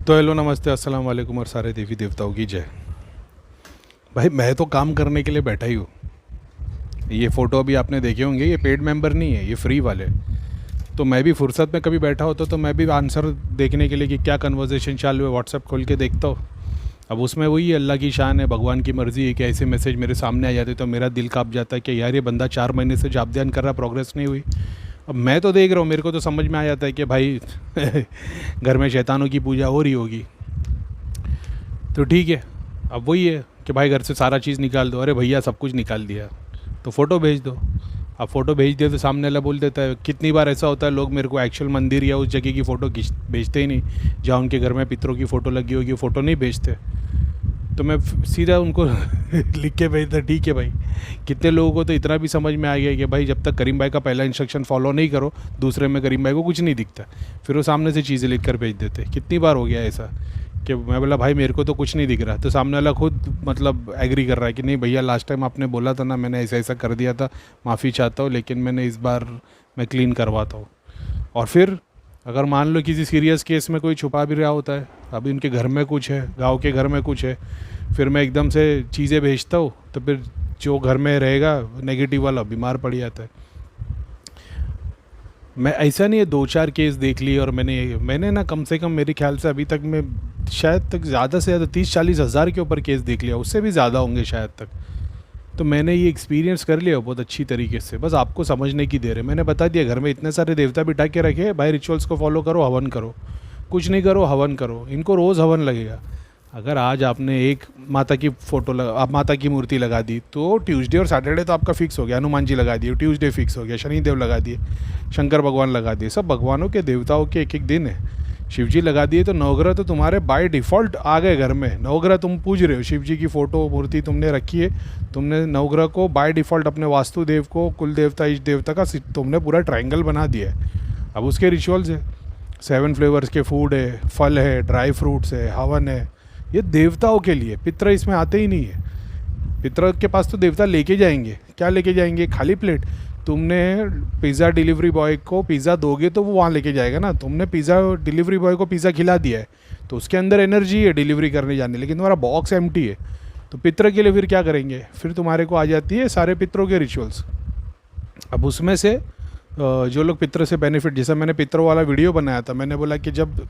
तो हेलो नमस्ते अस्सलाम वालेकुम और सारे देवी देवताओं की जय। भाई मैं तो काम करने के लिए बैठा ही हूँ। ये फ़ोटो अभी आपने देखे होंगे, ये पेड मेंबर नहीं है, ये फ्री वाले। तो मैं भी फुर्सत में कभी बैठा होता तो मैं भी आंसर देखने के लिए कि क्या कन्वर्सेशन चालू है व्हाट्सएप खोल के देखता हूँ। अब उसमें वही अल्लाह की शान है, भगवान की मर्ज़ी है कि ऐसे मैसेज मेरे सामने आ जाते तो मेरा दिल काँप जाता है कि यार ये बंदा 4 महीने से जाप ध्यान कर रहा, प्रोग्रेस नहीं हुई। अब मैं तो देख रहा हूँ, मेरे को तो समझ में आ जाता है कि भाई घर में शैतानों की पूजा हो रही होगी। तो ठीक है, अब वही है कि भाई घर से सारा चीज़ निकाल दो। अरे भैया सब कुछ निकाल दिया तो फ़ोटो भेज दो। अब फ़ोटो भेज दिया तो सामने वाला बोल देता है। कितनी बार ऐसा होता है लोग मेरे को एक्चुअल मंदिर या उस जगह की फ़ोटो भेजते ही नहीं, जहाँ उनके घर में पितरों की फ़ोटो लगी होगी, फ़ोटो नहीं भेजते। तो मैं सीधा उनको लिख के भेजता, ठीक है भाई। कितने लोगों को तो इतना भी समझ में आ गया कि भाई जब तक करीम भाई का पहला इंस्ट्रक्शन फॉलो नहीं करो, दूसरे में करीम भाई को कुछ नहीं दिखता, फिर वो सामने से चीज़ें लिख कर भेज देते। कितनी बार हो गया ऐसा कि मैं बोला भाई मेरे को तो कुछ नहीं दिख रहा, तो सामने वाला खुद मतलब एग्री कर रहा है कि नहीं भैया लास्ट टाइम आपने बोला था ना, मैंने ऐसा ऐसा कर दिया था, माफ़ी चाहता हूँ, लेकिन मैंने इस बार मैं क्लीन करवाता हूँ। और फिर अगर मान लो किसी सीरियस केस में कोई छुपा भी रहा होता है, अभी उनके घर में कुछ है, गांव के घर में कुछ है, फिर मैं एकदम से चीज़ें भेजता हूँ तो फिर जो घर में रहेगा नेगेटिव वाला बीमार पड़ जाता है। मैं ऐसा नहीं है 2-4 केस देख लिए और मैंने ना कम से कम मेरे ख्याल से अभी तक मैं शायद तक ज़्यादा से ज़्यादा 30-40 हज़ार के ऊपर केस देख लिया, उससे भी ज़्यादा होंगे शायद तक। तो मैंने ये एक्सपीरियंस कर लिया बहुत अच्छी तरीके से, बस आपको समझने की देर है। मैंने बता दिया घर में इतने सारे देवता बिठा के रखे भाई, रिचुअल्स को फॉलो करो, हवन करो, कुछ नहीं करो हवन करो, इनको रोज़ हवन लगेगा। अगर आज आपने एक माता की फ़ोटो आप माता की मूर्ति लगा दी तो ट्यूसडे और सैटरडे तो आपका फिक्स हो गया, हनुमान जी लगा दिए, ट्यूसडे फिक्स हो गया, शनिदेव लगा दिए, शंकर भगवान लगा दिए, सब भगवानों के देवताओं के एक एक दिन है। शिव जी लगा दिए तो नवग्रह तो तुम्हारे बाय डिफ़ॉल्ट आ गए घर में। नवग्रह तुम पूज रहे हो, शिव जी की फ़ोटो मूर्ति तुमने रखी है, तुमने नवग्रह को बाय डिफ़ॉल्ट अपने वास्तुदेव को, कुल देवता इष्ट देवता का तुमने पूरा ट्रायंगल बना दिया है। अब उसके रिचुअल्स है, 7 फ्लेवर्स के फूड है, फल है, ड्राई फ्रूट्स है, हवन है, ये देवताओं के लिए। पितर इसमें आते ही नहीं है। पितर के पास तो देवता लेके जाएंगे, क्या लेके जाएंगे? खाली प्लेट। तुमने पिज़्ज़ा डिलीवरी बॉय को पिज़्ज़ा दोगे तो वो वहाँ लेके जाएगा ना। तुमने पिज़्ज़ा डिलीवरी बॉय को पिज़्ज़ा खिला दिया है तो उसके अंदर एनर्जी है डिलीवरी करने जाने, लेकिन तुम्हारा बॉक्स एम्प्टी है। तो पितर के लिए फिर क्या करेंगे? फिर तुम्हारे को आ जाती है सारे पितरों के रिचुअल्स। अब उसमें से जो लोग पितर से बेनिफिट, जैसा मैंने पितरों वाला वीडियो बनाया था, मैंने बोला कि जब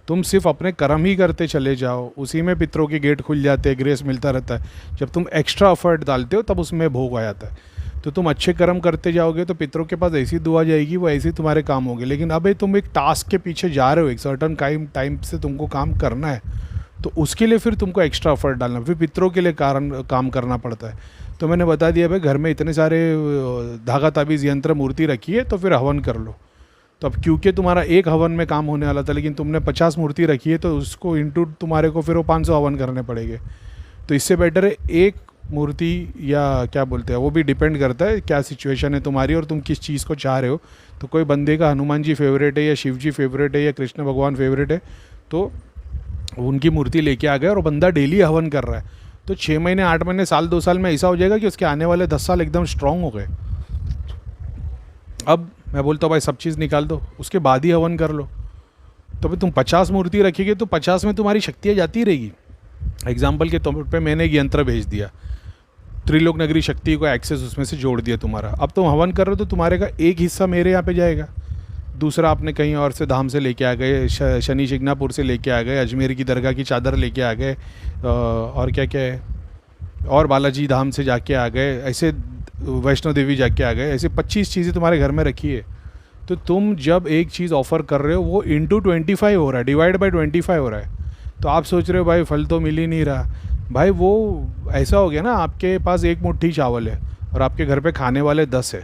तुम सिर्फ अपने कर्म ही करते चले जाओ, उसी में पितरों के गेट खुल जाते हैं, ग्रेस मिलता रहता है। जब तुम एक्स्ट्रा एफर्ट डालते हो तब उसमें भोग आ जाता है। तो तुम अच्छे कर्म करते जाओगे तो पितरों के पास ऐसी दुआ जाएगी, वो ऐसे ही तुम्हारे काम होंगे। लेकिन अब तुम एक टास्क के पीछे जा रहे हो, एक सर्टन टाइम से तुमको काम करना है, तो उसके लिए फिर तुमको एक्स्ट्रा एफर्ट डालना, फिर पितरों के लिए काम करना पड़ता है। तो मैंने बता दिया भाई घर में इतने सारे धागा ताबीज़ यंत्र मूर्ति रखी है तो फिर हवन कर लो। तो अब क्योंकि तुम्हारा एक हवन में काम होने वाला था, लेकिन तुमने 50 मूर्ति रखी है तो उसको इंटू तुम्हारे को फिर वो 500 हवन करने पड़ेंगे। तो इससे बेटर है एक मूर्ति, या क्या बोलते हैं, वो भी डिपेंड करता है क्या सिचुएशन है तुम्हारी और तुम किस चीज़ को चाह रहे हो। तो कोई बंदे का हनुमान जी फेवरेट है, या शिव जी फेवरेट है, या कृष्ण भगवान फेवरेट है, तो उनकी मूर्ति लेके आ गए और बंदा डेली हवन कर रहा है। तो 6 महीने, 8 महीने, साल, 2 साल में ऐसा हो जाएगा कि उसके आने वाले 10 साल एकदम स्ट्रांग हो गए। अब मैं बोलता हूँ भाई सब चीज़ निकाल दो, उसके बाद ही हवन कर लो। तो भाई तुम 50 मूर्ति रखोगे तो 50 में तुम्हारी शक्तियाँ जाती रहेगी। एग्जाम्पल के तौर पे मैंने एक यंत्र भेज दिया, त्रिलोक नगरी शक्ति को एक्सेस उसमें से जोड़ दिया तुम्हारा। अब तुम हवन कर रहे हो तो तुम्हारे का एक हिस्सा मेरे यहाँ पे जाएगा, दूसरा आपने कहीं और से धाम से लेके आ गए, शनि शिंगणापुर से लेके आ गए, अजमेर की दरगाह की चादर लेके आ गए, और क्या क्या है, और बालाजी धाम से जाके आ गए, ऐसे वैष्णो देवी जाके आ गए, ऐसे 25 चीज़ें तुम्हारे घर में रखी है। तो तुम जब एक चीज़ ऑफ़र कर रहे हो वो इंटू 25 हो रहा है, डिवाइड बाई 25 हो रहा है। तो आप सोच रहे हो भाई फल तो मिल ही नहीं रहा। भाई वो ऐसा हो गया ना, आपके पास एक मुट्ठी चावल है और आपके घर पे खाने वाले 10 है,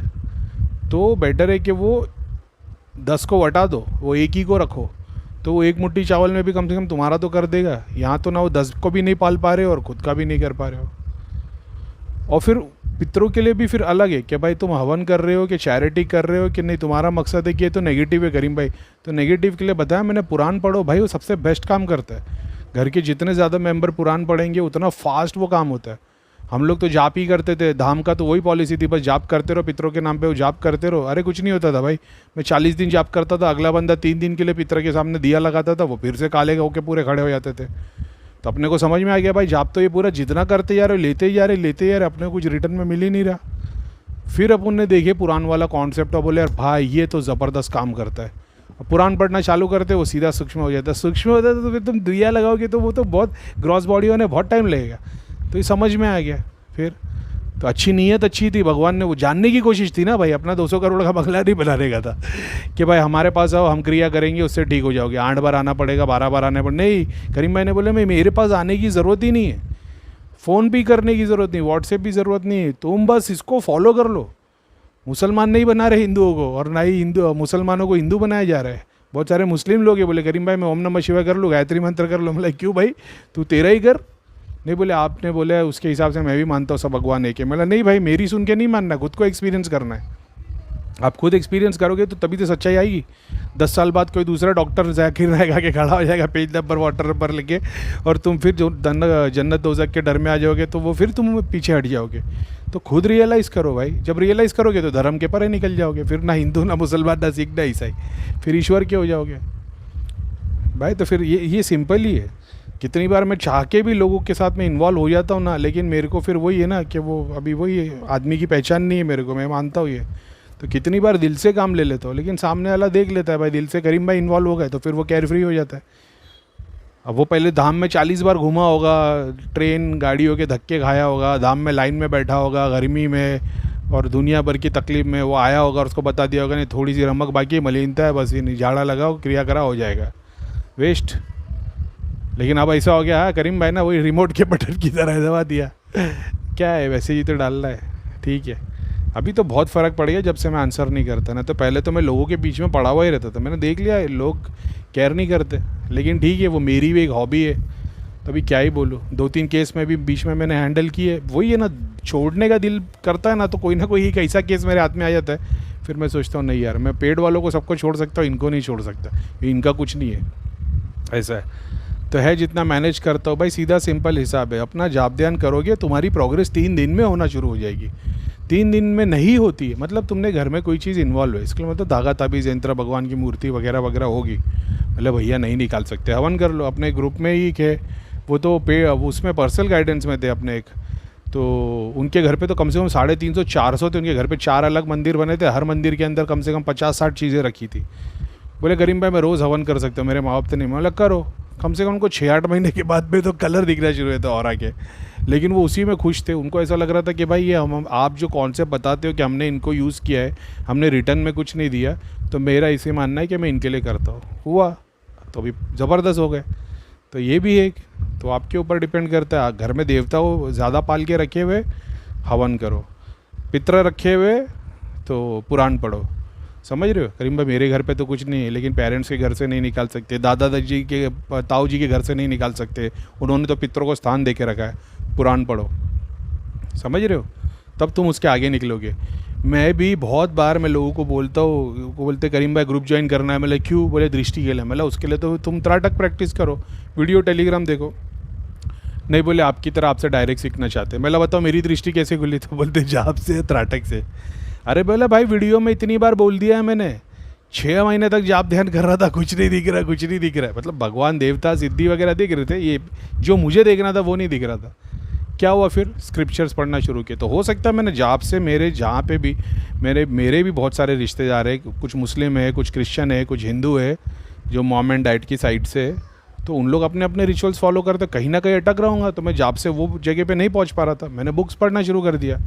तो बेटर है कि वो 10 को वटा दो, वो एक ही को रखो। तो वो एक मुट्ठी चावल में भी कम से कम तुम्हारा तो कर देगा। यहाँ तो ना वो 10 को भी नहीं पाल पा रहे हो और ख़ुद का भी नहीं कर पा रहे हो। और फिर पितरों के लिए भी फिर अलग है कि भाई तुम हवन कर रहे हो कि चैरिटी कर रहे हो कि नहीं, तुम्हारा मकसद है कि ये तो नेगेटिव है करीम भाई। तो नेगेटिव के लिए बताया मैंने, पुराण पढ़ो भाई, वो सबसे बेस्ट काम करता है। घर के जितने ज़्यादा मेंबर पुराण पढ़ेंगे उतना फास्ट वो काम होता है। हम लोग तो जाप ही करते थे, धाम का तो वही पॉलिसी थी, बस जाप करते रहो पितरों के नाम पे, वो जाप करते रहो। अरे कुछ नहीं होता था भाई, मैं 40 दिन जाप करता था, अगला बंदा 3 दिन के लिए पितर के सामने दिया लगाता था, वो फिर से काले होके पूरे खड़े हो जाते थे। तो अपने को समझ में आ गया भाई जाप तो ये पूरा जितना करते जा रहे हो, लेते ही जा रहे, लेते ही जा रहे, अपने को कुछ रिटर्न में मिल ही नहीं रहा। फिर अपन ने देखे पुराण वाला कॉन्सेप्ट और बोले यार भाई ये तो ज़बरदस्त काम करता है। पुराण पढ़ना चालू करते वो सीधा सूक्ष्म हो जाता है, सूक्ष्म होता है तो फिर तुम दिया लगाओगे तो वो तो बहुत ग्रॉस बॉडी होने बहुत टाइम लगेगा। तो ये समझ में आ गया फिर। तो अच्छी नीयत अच्छी थी, भगवान ने वो जानने की कोशिश थी ना भाई, अपना 200 करोड़ का बंगला नहीं बनाने का था कि भाई हमारे पास आओ हम क्रिया करेंगे उससे ठीक हो जाओगे, 8 बार आना पड़ेगा, 12 बार आने पड़े, नहीं। करीम भाई ने बोले मैं मेरे पास आने की ज़रूरत ही नहीं है, फ़ोन भी करने की ज़रूरत नहीं, व्हाट्सएप भी ज़रूरत नहीं है, तुम बस इसको फॉलो कर लो। मुसलमान नहीं बना रहे हिंदुओं को, और ना ही हिंदू मुसलमानों को हिंदू बनाया जा रहा है। बहुत सारे मुस्लिम लोग हैं बोले करीम भाई मैं ओम नमः शिवाय कर लूँ, गायत्री मंत्र कर लूँ। मतलब क्यों भाई, तू तेरा ही कर। नहीं बोले आपने बोले उसके हिसाब से मैं भी मानता हूँ सब भगवान एक है। मतलब नहीं भाई मेरी सुन के नहीं मानना, खुद को एक्सपीरियंस करना है। आप खुद एक्सपीरियंस करोगे तो तभी तो सच्चाई आएगी। 10 साल बाद कोई दूसरा डॉक्टर जाकिर नायक आके खड़ा हो जाएगा पेज नंबर वाटर नंबर लेके, और तुम फिर जो जन्नत दोज़ख के डर में आ जाओगे तो वो फिर तुम पीछे हट जाओगे। तो खुद रियलाइज़ करो भाई, जब रियलाइज़ करोगे तो धर्म के परे निकल जाओगे, फिर ना हिंदू ना मुसलमान ना सिख ना ईसाई, फिर ईश्वर के हो जाओगे भाई। तो फिर ये सिंपल ही है। कितनी बार मैं चाह के भी लोगों के साथ में इन्वॉल्व हो जाता हूँ ना, लेकिन मेरे को फिर वही है ना कि वो अभी वही आदमी की पहचान नहीं है मेरे को, मैं मानता हूँ ये। तो कितनी बार दिल से काम ले लेता हूँ, लेकिन सामने वाला देख लेता है भाई दिल से करीम भाई इन्वॉल्व हो गए, तो फिर वो केयर फ्री हो जाता है। अब वो पहले धाम में 40 बार घूमा होगा, ट्रेन गाड़ियों के धक्के खाया होगा, धाम में लाइन में बैठा होगा गर्मी में और दुनिया भर की तकलीफ में, वो आया होगा और उसको बता दिया होगा नहीं थोड़ी सी रमक बाकी है, मलिनता है, बस ये नहीं झाड़ा लगाओ क्रिया करा हो जाएगा, वेस्ट। लेकिन अब ऐसा हो गया, हाँ करीम भाई ना वही रिमोट के बटन की तरह दबा दिया क्या है वैसे ही तो डालना है, ठीक है। अभी तो बहुत फ़र्क पड़ गया जब से मैं आंसर नहीं करता ना, तो पहले तो मैं लोगों के बीच में पड़ा हुआ ही रहता था, मैंने देख लिया लोग केयर नहीं करते, लेकिन ठीक है वो मेरी भी एक हॉबी है, तो अभी क्या ही बोलूँ। 2-3 केस में भी बीच में मैंने हैंडल किए, वही है ना छोड़ने का दिल करता है ना, तो कोई ना कोई एक ऐसा केस मेरे हाथ में आ जाता है, फिर मैं सोचता हूँ नहीं यार मैं पेड वालों को सबको छोड़ सकता हूँ, इनको नहीं छोड़ सकता, इनका कुछ नहीं है, ऐसा है। तो है जितना मैनेज करता हूँ भाई, सीधा सिंपल हिसाब है, अपना जाप ध्यान करोगे तुम्हारी प्रोग्रेस 3 दिन में होना शुरू हो जाएगी। 3 दिन में नहीं होती है, मतलब तुमने घर में कोई चीज़ इन्वॉल्व है, इसके लिए मतलब धागा ताबीज़ यंत्र भगवान की मूर्ति वगैरह वगैरह होगी, मतलब भैया नहीं निकाल सकते, हवन कर लो। अपने ग्रुप में ही है वो तो उसमें पर्सनल गाइडेंस में थे अपने एक, तो उनके घर पे तो कम से कम 350-400 थे, उनके घर पे 4 अलग मंदिर बने थे, हर मंदिर के अंदर कम से कम 50-60 चीज़ें रखी थी। बोले करीम भाई मैं रोज़ हवन कर सकता हूँ, मेरे माँ बाप तो नहीं, मतलब करो। कम से कम उनको 6-8 महीने के बाद में तो कलर दिखना शुरू हुए थे और आके, लेकिन वो उसी में खुश थे। उनको ऐसा लग रहा था कि भाई ये हम आप जो कॉन्सेप्ट बताते हो कि हमने इनको यूज़ किया है, हमने रिटर्न में कुछ नहीं दिया, तो मेरा इसे मानना है कि मैं इनके लिए करता हूँ। हुआ तो अभी ज़बरदस्त हो गए। तो ये भी एक तो आपके ऊपर डिपेंड करता है, घर में देवता हो ज़्यादा पाल के रखे हुए हवन करो, पितर रखे हुए तो पुराण पढ़ो, समझ रहे हो। करीम भाई मेरे घर पे तो कुछ नहीं है, लेकिन पेरेंट्स के घर से नहीं निकाल सकते, दादाजी के ताऊ जी के घर से नहीं निकाल सकते, उन्होंने तो पितरों को स्थान दे के रखा है, पुराण पढ़ो, समझ रहे हो, तब तुम उसके आगे निकलोगे। मैं भी बहुत बार मैं लोगों को बोलता हूँ, बोलते करीम भाई ग्रुप ज्वाइन करना है, मतलब क्यों, बोले दृष्टि के लिए, मतलब उसके लिए तो तुम त्राटक प्रैक्टिस करो, वीडियो टेलीग्राम देखो। नहीं बोले आपकी तरह आपसे डायरेक्ट सीखना चाहते, मतलब बताओ मेरी दृष्टि कैसे खुली, तो बोलते जाप से त्राटक से। अरे बोला भाई वीडियो में इतनी बार बोल दिया है मैंने, 6 महीने तक जाप ध्यान कर रहा था, कुछ नहीं दिख रहा, कुछ नहीं दिख रहा है, मतलब भगवान देवता सिद्धि वगैरह दिख रहे थे, ये जो मुझे देखना था वो नहीं दिख रहा था। क्या हुआ फिर स्क्रिप्चर्स पढ़ना शुरू किए, तो हो सकता है मैंने जाप से मेरे जहाँ पे भी मेरे भी बहुत सारे रिश्तेदार हैं, कुछ मुस्लिम है, कुछ क्रिश्चियन है, कुछ हिंदू है, जो मॉम एंड डैड की साइड से, तो उन लोग अपने अपने रिचुअल्स फॉलो करते, कहीं ना कहीं अटक रहूँगा, तो मैं जाप से वो जगह पे नहीं पहुँच पा रहा था, मैंने बुक्स पढ़ना शुरू कर दिया।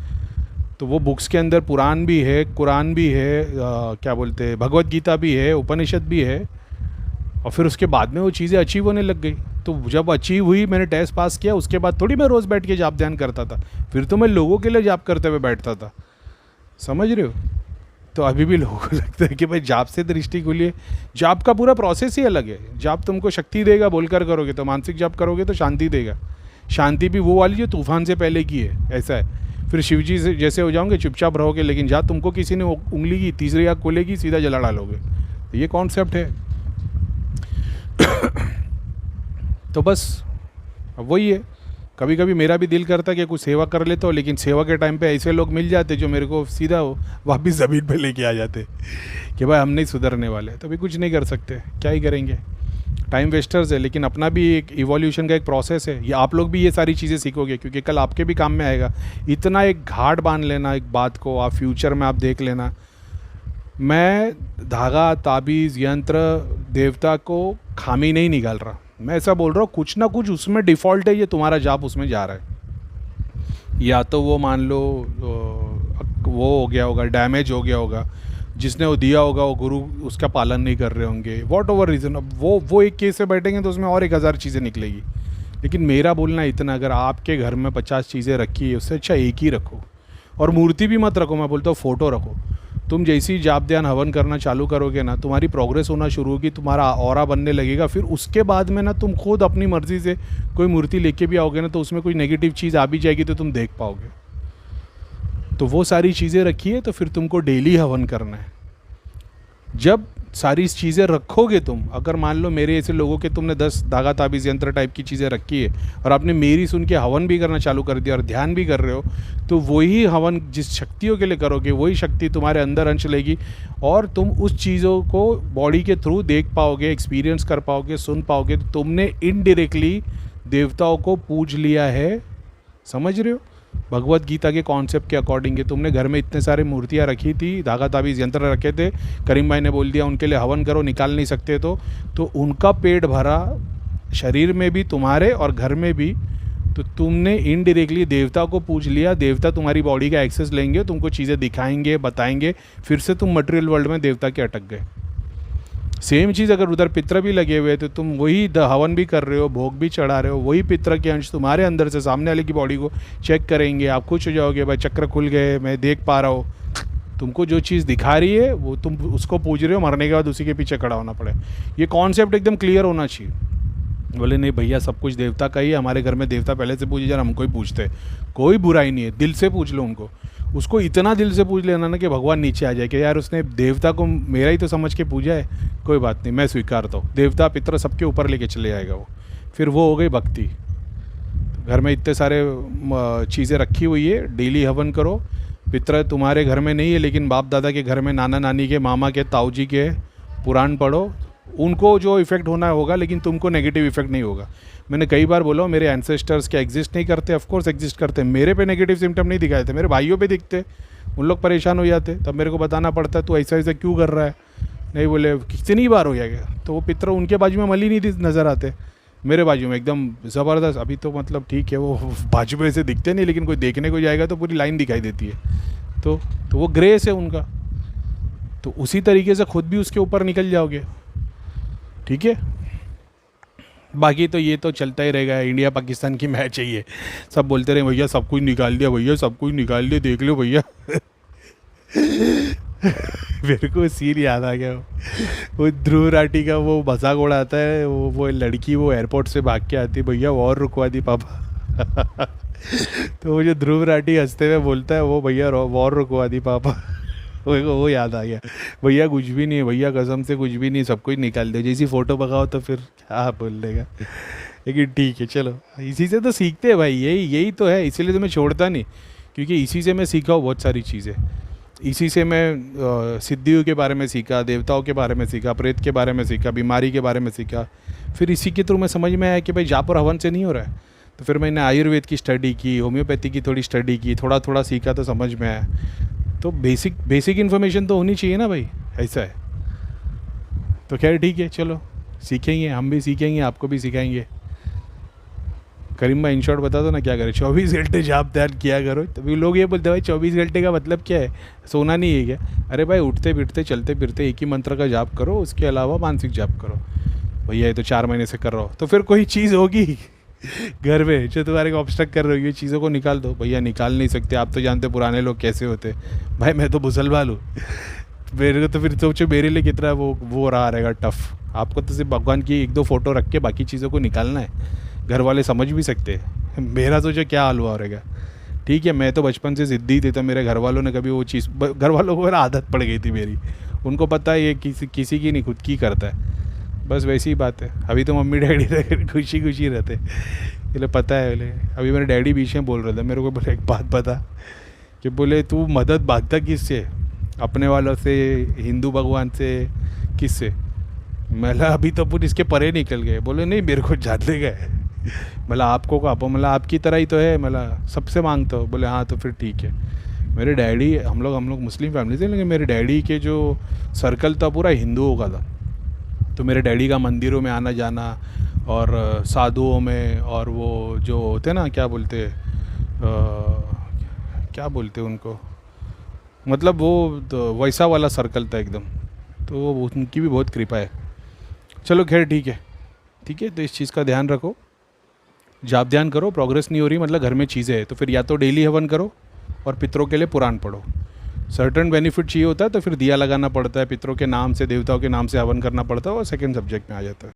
तो वो बुक्स के अंदर पुराण भी है, कुरान भी है, क्या बोलते हैं भगवत गीता भी है, उपनिषद भी है, और फिर उसके बाद में वो चीज़ें अचीव होने लग गई। तो जब अचीव हुई, मैंने टेस्ट पास किया, उसके बाद थोड़ी मैं रोज़ बैठ के जाप ध्यान करता था, फिर तो मैं लोगों के लिए जाप करते हुए बैठता था, समझ रहे हो। तो अभी भी लोगों को लगता है कि भाई जाप से दृष्टि खुली है, जाप का पूरा प्रोसेस ही अलग है। जाप तुमको शक्ति देगा, बोलकर करोगे तो, मानसिक जाप करोगे तो शांति देगा, शांति भी वो वाली जो तूफान से पहले की है, ऐसा है। फिर शिवजी से जैसे हो जाओगे, चुपचाप रहोगे, लेकिन जहाँ तुमको किसी ने उंगली की तीसरी आँख खोलेगी सीधा जला डालोगे, तो ये कॉन्सेप्ट है। तो बस अब वही है, कभी कभी मेरा भी दिल करता कि कुछ सेवा कर लेता हूँ, लेकिन सेवा के टाइम पे ऐसे लोग मिल जाते जो मेरे को सीधा वापस ज़मीन पे लेके आ जाते कि भाई हम नहीं सुधरने वाले, तो भी कुछ नहीं कर सकते, क्या ही करेंगे, टाइम वेस्टर्स है। लेकिन अपना भी एक इवोल्यूशन का एक प्रोसेस है, ये आप लोग भी ये सारी चीज़ें सीखोगे क्योंकि कल आपके भी काम में आएगा। इतना एक घाट बांध लेना एक बात को, आप फ्यूचर में आप देख लेना। मैं धागा, ताबीज़, यंत्र, देवता को खामी नहीं निकाल रहा, मैं ऐसा बोल रहा हूँ कुछ ना कुछ उसमें डिफ़ॉल्ट है, ये तुम्हारा जाप उसमें जा रहा है। या तो वो मान लो वो हो गया होगा, डैमेज हो गया होगा, जिसने वो दिया होगा वो गुरु उसका पालन नहीं कर रहे होंगे, वॉट ओवर रीज़न। अब वो एक केस से बैठेंगे तो उसमें और 1000 चीज़ें निकलेगी। लेकिन मेरा बोलना इतना, अगर आपके घर में 50 चीज़ें रखी है उससे अच्छा एक ही रखो, और मूर्ति भी मत रखो, मैं बोलता हूँ फ़ोटो रखो। तुम जैसी जाप ध्यान हवन करना चालू करोगे ना, तुम्हारी प्रोग्रेस होना शुरू होगी, तुम्हारा ऑरा बनने लगेगा। फिर उसके बाद में ना तुम खुद अपनी मर्ज़ी से कोई मूर्ति लेके भी आओगे ना, तो उसमें कोई नेगेटिव चीज़ आ भी जाएगी तो तुम देख पाओगे। तो वो सारी चीज़ें रखिए, तो फिर तुमको डेली हवन करना है। जब सारी चीज़ें रखोगे तुम, अगर मान लो मेरे ऐसे लोगों के तुमने 10 धागा ताबीज़ यंत्र टाइप की चीज़ें रखी है और आपने मेरी सुन के हवन भी करना चालू कर दिया और ध्यान भी कर रहे हो, तो वही हवन जिस शक्तियों के लिए करोगे वही शक्ति तुम्हारे अंदर अंश लेगी, और तुम उस चीज़ों को बॉडी के थ्रू देख पाओगे, एक्सपीरियंस कर पाओगे, सुन पाओगे। तो तुमने इनडायरेक्टली देवताओं को पूज लिया है, समझ रहे हो? भगवत गीता के कॉन्सेप्ट के अकॉर्डिंग है। तुमने घर में इतने सारे मूर्तियाँ रखी थी, धागा ताबीज़ यंत्र रखे थे, करीम भाई ने बोल दिया उनके लिए हवन करो, निकाल नहीं सकते तो उनका पेट भरा, शरीर में भी तुम्हारे और घर में भी, तो तुमने इनडायरेक्टली देवता को पूछ लिया। देवता तुम्हारी बॉडी का एक्सेस लेंगे, तुमको चीज़ें दिखाएंगे, बताएंगे, फिर से तुम मटेरियल वर्ल्ड में देवता के अटक गए। सेम चीज़ अगर उधर पितर भी लगे हुए तो तुम वही हवन भी कर रहे हो, भोग भी चढ़ा रहे हो, वही पितर के अंश तुम्हारे अंदर से सामने वाले की बॉडी को चेक करेंगे, आप खुश हो जाओगे, भाई चक्र खुल गए, मैं देख पा रहा हूँ। तुमको जो चीज़ दिखा रही है वो तुम उसको पूज रहे हो, मरने के बाद उसी के पीछे खड़ा होना पड़े। ये कॉन्सेप्ट एकदम क्लियर होना चाहिए। बोले नहीं भैया सब कुछ देवता का ही है, हमारे घर में देवता पहले से पूजे जा रहे, हमको ही पूछते, कोई बुराई नहीं है, दिल से पूछ लो उनको। उसको इतना दिल से पूछ लेना ना कि भगवान नीचे आ जाए कि यार उसने देवता को मेरा ही तो समझ के पूजा है, कोई बात नहीं, मैं स्वीकारता हूँ। देवता पितर सबके ऊपर लेके चले जाएगा वो, फिर वो हो गई भक्ति। घर में इतने सारे चीज़ें रखी हुई है, डेली हवन करो। पितर तुम्हारे घर में नहीं है, लेकिन बाप दादा के घर में, नाना नानी के, मामा के, ताऊजी के पुराण पढ़ो, उनको जो इफ़ेक्ट होना होगा, लेकिन तुमको नेगेटिव इफेक्ट नहीं होगा। मैंने कई बार बोला मेरे एंसेस्टर्स क्या एग्जिस्ट नहीं करते? ऑफ कोर्स एग्जिस्ट करते। मेरे पे नेगेटिव सिम्टम नहीं दिखाए थे, मेरे भाइयों पे दिखते, उन लोग परेशान हो जाते, तब मेरे को बताना पड़ता है तू ऐसा ऐसा क्यों कर रहा है। नहीं बोले कितनी बार हो जाएगा, तो वो पितर उनके बाजू में मली नहीं नज़र आते, मेरे बाजू में एकदम ज़बरदस्त। अभी तो मतलब ठीक है वो बाजू में ऐसे दिखते नहीं, लेकिन कोई देखने को जाएगा तो पूरी लाइन दिखाई देती है। तो वो ग्रेस है उनका, तो उसी तरीके से खुद भी उसके ऊपर निकल जाओगे, ठीक है। बाकी तो ये तो चलता ही रहेगा, इंडिया पाकिस्तान की मैच है ये, सब बोलते रहे भैया सब कुछ निकाल दिया, भैया सब कुछ निकाल दिया, देख लो भैया। मेरे को सीन याद आ गया, वो ध्रुव राठी का वो मजाक उड़ाता है, वो लड़की वो एयरपोर्ट से भाग के आती, भैया वॉर रुकवा दी पापा। तो वो जो ध्रुव राठी हंसते हुए बोलता है वो भैया वॉर रुकवा दी पापा। वो याद आ गया, भैया कुछ भी नहीं है, भैया कसम से कुछ भी नहीं, सब कुछ निकाल दो, जैसी फ़ोटो पकाओ तो फिर क्या बोल देगा। लेकिन ठीक है चलो, इसी से तो सीखते हैं भाई, यही तो है, इसीलिए तो मैं छोड़ता नहीं, क्योंकि इसी से मैं सीखा हूँ बहुत सारी चीज़ें। इसी से मैं सिद्धियों के बारे में सीखा, देवताओं के बारे में सीखा, प्रेत के बारे में सीखा, बीमारी के बारे में सीखा। फिर इसी के थ्रू मैं समझ में आया कि भाई जाप और हवन से नहीं हो रहा है, तो फिर मैंने आयुर्वेद की स्टडी की, होम्योपैथी की थोड़ी स्टडी की, थोड़ा थोड़ा सीखा तो समझ में आया। तो बेसिक इन्फॉर्मेशन तो होनी चाहिए ना भाई, ऐसा है। तो खैर ठीक है, चलो सीखेंगे, हम भी सीखेंगे, आपको भी सिखाएंगे। करीम भाई इन शॉर्ट बता दो ना क्या करें। 24 घंटे जाप ध्यान किया करो। तभी लोग ये बोलते हैं भाई 24 घंटे का मतलब क्या है, सोना नहीं है क्या? अरे भाई उठते फिरते चलते फिरते एक ही मंत्र का जाप करो, उसके अलावा मानसिक जाप करो। भैया ये तो 4 महीने से कर रहा हो, तो फिर कोई चीज़ होगी घर में जो तुम्हारे को ऑब्स्ट्रक्ट कर रही हो, ये चीज़ों को निकाल दो। भैया निकाल नहीं सकते, आप तो जानते पुराने लोग कैसे होते। भाई मैं तो मुसलमान हूँ, मेरे को तो फिर सोचो मेरे लिए कितना वो रहा रहेगा टफ। आपको तो सिर्फ भगवान की 1-2 फ़ोटो रख के बाकी चीज़ों को निकालना है, घर वाले समझ भी सकते हैं। मेरा सोचो क्या हाल हुआ रहेगा। ठीक है, मैं तो बचपन से ज़िद्दी थी, तो मेरे घर वालों ने कभी वो चीज़, घर वालों को मेरा आदत पड़ गई थी मेरी, उनको पता है ये किसी की नहीं खुद की करता है। बस वैसी ही बात है। अभी तो मम्मी डैडी खुशी खुशी रहते, बोले पता है, बोले अभी मेरे डैडी बीच में बोल रहे थे मेरे को, बोले एक बात बता कि बोले तू मदद भागता किससे, अपने वालों से, हिंदू भगवान से, किससे? मला अभी तो पुर इसके परे निकल गए। बोले नहीं मेरे को जानने गए। मला आपको का आप, मला आपकी तरह ही तो है, मला सबसे मांगता हो। बोले हाँ तो फिर ठीक है। मेरे डैडी, हम लोग मुस्लिम फैमिली से, लेकिन मेरे डैडी के जो सर्कल था पूरा हिंदुओं का था। तो मेरे डैडी का मंदिरों में आना जाना, और साधुओं में, और वो जो होते ना क्या बोलते क्या बोलते उनको, मतलब वो तो वैसा वाला सर्कल था एकदम। तो उनकी भी बहुत कृपा है। चलो खैर ठीक है, ठीक है। तो इस चीज़ का ध्यान रखो, जाप ध्यान करो, प्रोग्रेस नहीं हो रही मतलब घर में चीज़ें हैं तो फिर या तो डेली हवन करो और पितरों के लिए पुराण पढ़ो। सर्टन बेनिफिट चाहिए होता है तो फिर दिया लगाना पड़ता है, पितरों के नाम से, देवताओं के नाम से हवन करना पड़ता है, और सेकंड सब्जेक्ट में आ जाता है।